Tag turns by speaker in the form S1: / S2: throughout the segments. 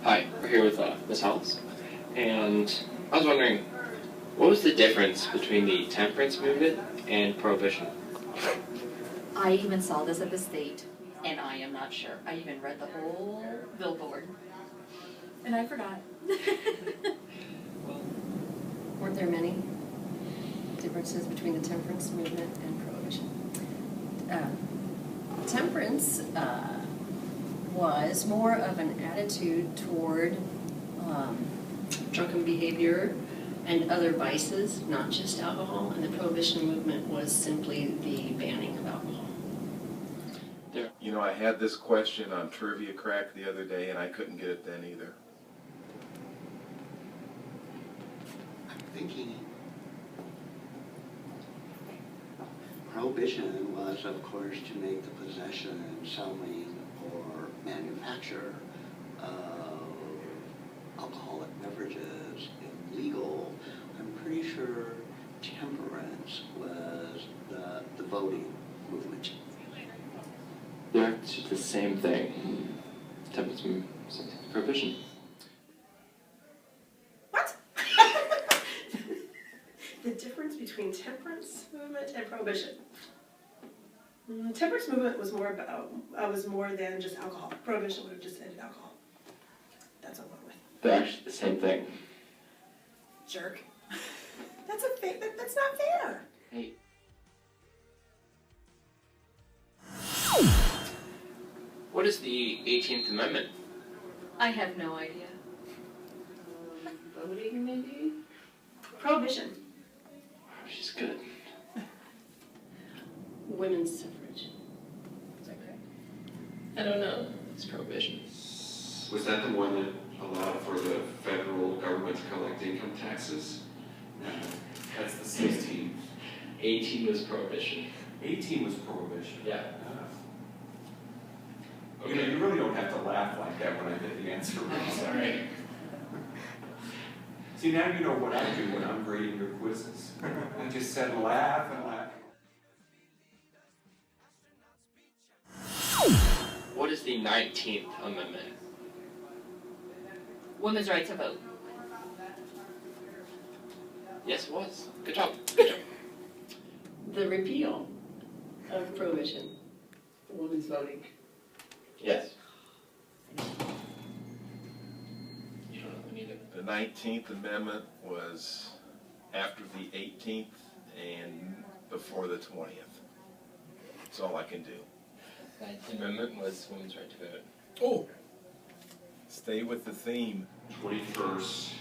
S1: Hi, we're here with Miss Hollis, and I was wondering, what was the difference between the temperance movement and prohibition?
S2: I even saw this at the state, and I am not sure. I even read the whole billboard, and I forgot.
S3: Weren't there many differences between the temperance movement and prohibition? Temperance was more of an attitude toward drunken behavior and other vices, not just alcohol, and the prohibition movement was simply the banning of alcohol.
S4: You know, I had this question on Trivia Crack the other day, and I couldn't get it then either.
S5: I'm thinking prohibition was, of course, to make the possession, selling, or manufacture of alcoholic beverages illegal. I'm pretty sure temperance was the voting movement.
S1: They're actually the same thing. Temperance movement, prohibition.
S6: What? The difference between temperance movement and prohibition. Temperance movement was more than just alcohol. Prohibition would have just ended alcohol. That's what I went with.
S1: They're actually the same thing.
S6: Jerk. That's not fair.
S1: Hey. What is the 18th Amendment?
S2: I have no idea.
S6: Voting, maybe? Prohibition.
S1: She's good.
S3: Women's suffrage. Is that correct?
S2: I don't know.
S1: It's prohibition.
S7: Was that the one that allowed for the federal government to collect income taxes? No, that's the 16.
S1: 18 was prohibition.
S7: 18 was prohibition.
S1: Yeah.
S7: You know, you really don't have to laugh like that when I get the answer right.
S1: Sorry.
S7: See, now you know what I do when I'm grading your quizzes. I just said laugh and laugh.
S1: What is the 19th Amendment?
S2: Women's right to vote.
S1: Yes, it was. Good job. Good job.
S3: The repeal of prohibition. Women's voting.
S1: Yes. You don't know them either.
S4: The 19th Amendment was after the 18th and before the 20th. That's all I can do.
S1: 19th Amendment was women's right to vote.
S4: Oh! Stay with the theme.
S7: 21st,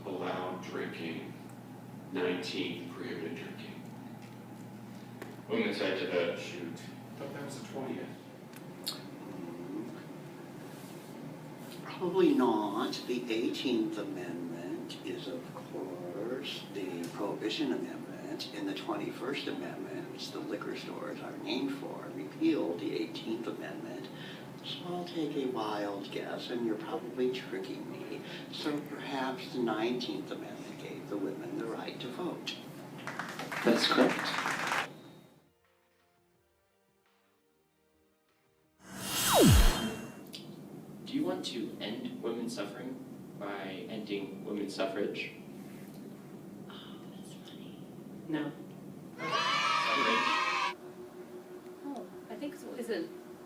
S7: allowed drinking. 19th, prohibited drinking.
S1: Women's right to vote.
S7: Shoot. I thought that was the 20th.
S5: Probably not. The 18th Amendment is, of course, the Prohibition Amendment. In the 21st Amendment, which the liquor stores are named for, repealed the 18th Amendment. So I'll take a wild guess, and you're probably tricking me. So perhaps the 19th Amendment gave the women the right to vote.
S1: That's correct. Do you want to end women's suffering by ending women's suffrage?
S3: Oh, that's funny. No.
S1: Suffrage?
S2: Oh, I think so.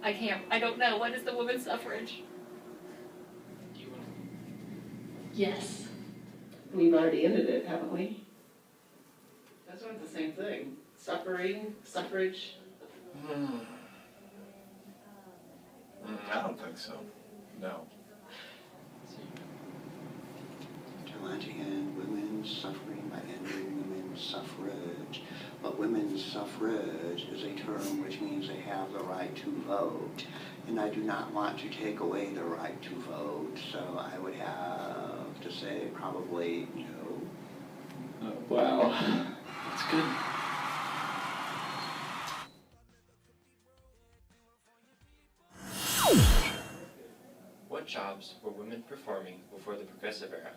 S2: I don't know. What is the women's suffrage?
S1: Do you want to?
S3: Yes. We've already ended it, haven't we?
S8: That's not the same thing. Suffering, suffrage.
S4: I don't think so. No.
S5: To want to end women's suffering by ending women's suffrage. But women's suffrage is a term which means they have the right to vote. And I do not want to take away the right to vote, so I would have to say probably no.
S1: Oh, wow. That's good. What jobs were women performing before the Progressive Era?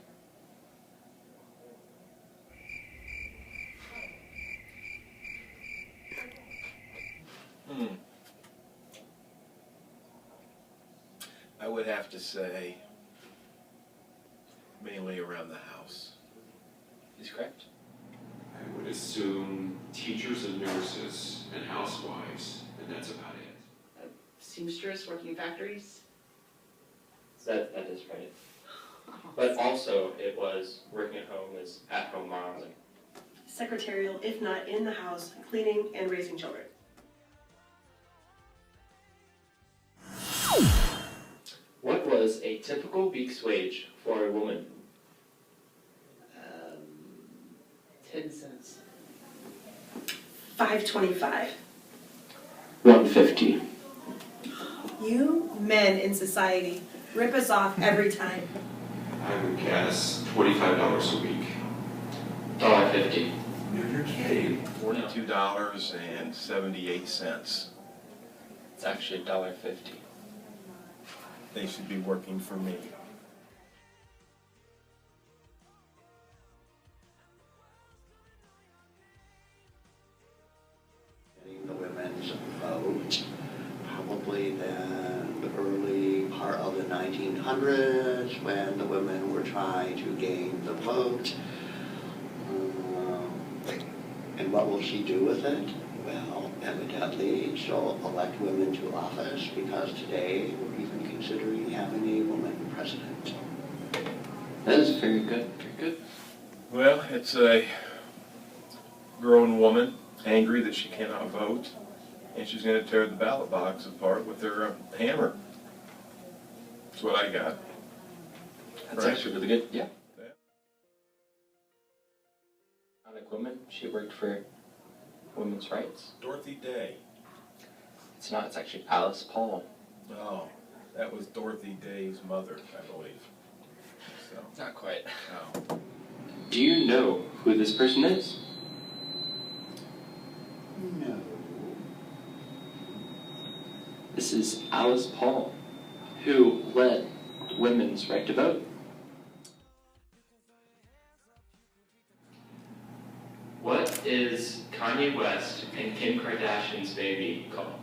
S4: I would have to say mainly around the house.
S1: He's correct.
S7: I would assume teachers and nurses and housewives, and that's about it.
S8: Seamstress working in factories?
S1: That is right. But also, it was working at home as at-home moms.
S6: Secretarial, if not in the house, cleaning and raising children.
S1: What was a typical week's wage for a woman?
S8: 10 cents.
S6: $5.25.
S1: $1.50.
S6: You men in society rip us off every time.
S7: I would guess $25 a week.
S1: $1.50.
S7: You're kidding.
S4: $42.78.
S1: It's actually $1.50.
S4: They should be working for me.
S5: Getting the women's vote, probably then the early part of the 1900s when the women were trying to gain the vote. And what will she do with it? Well, evidently she'll elect women to office because today we're even considering having a woman president.
S1: That is very good. Very good.
S4: Well, it's a grown woman, angry that she cannot vote, and she's going to tear the ballot box apart with her hammer. That's what I got.
S1: That's
S4: Right.
S1: actually really good. Yeah. Iconic woman. She worked for women's rights.
S4: Dorothy Day.
S1: It's not. It's actually Alice Paul.
S4: Oh, that was Dorothy Day's mother, I believe. So,
S1: Not quite.
S4: oh.
S1: Do you know who this person is?
S5: No.
S1: This is Alice Paul, who led women's right to vote. What is Kanye West and Kim Kardashian's baby called?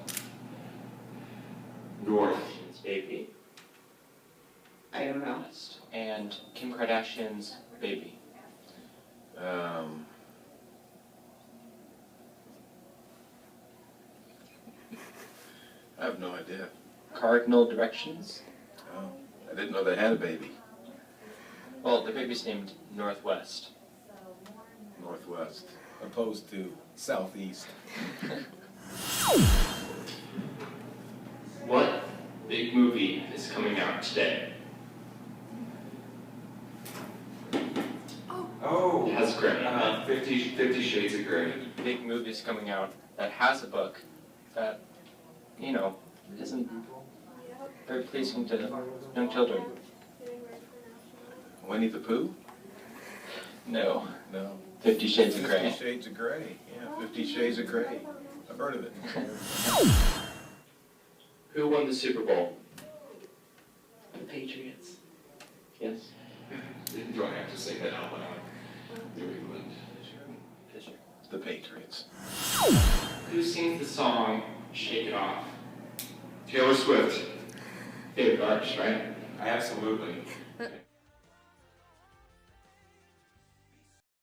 S7: North.
S1: Baby.
S8: I don't know.
S1: And Kim Kardashian's baby.
S4: I have no idea.
S1: Cardinal directions.
S4: Oh, I didn't know they had a baby.
S1: Well, the baby's named Northwest.
S4: Northwest, opposed to Southeast.
S1: What big movie is coming out today?
S7: Oh,
S1: It has Gray.
S7: 50 Shades of Grey.
S1: Big movie is coming out that has a book that, you know, isn't very pleasing to young children.
S4: Winnie the Pooh?
S1: No.
S4: No.
S1: 50 Shades of Grey.
S4: 50 Shades of Grey. Yeah, 50 Shades of Grey. I've heard of it.
S1: Who won the Super Bowl?
S8: The Patriots.
S1: Yes.
S7: Do I have to say that out loud? New England.
S1: Fisher.
S4: The Patriots.
S1: Who sings the song Shake It Off?
S7: Taylor Swift.
S1: David Arch, right?
S7: Absolutely.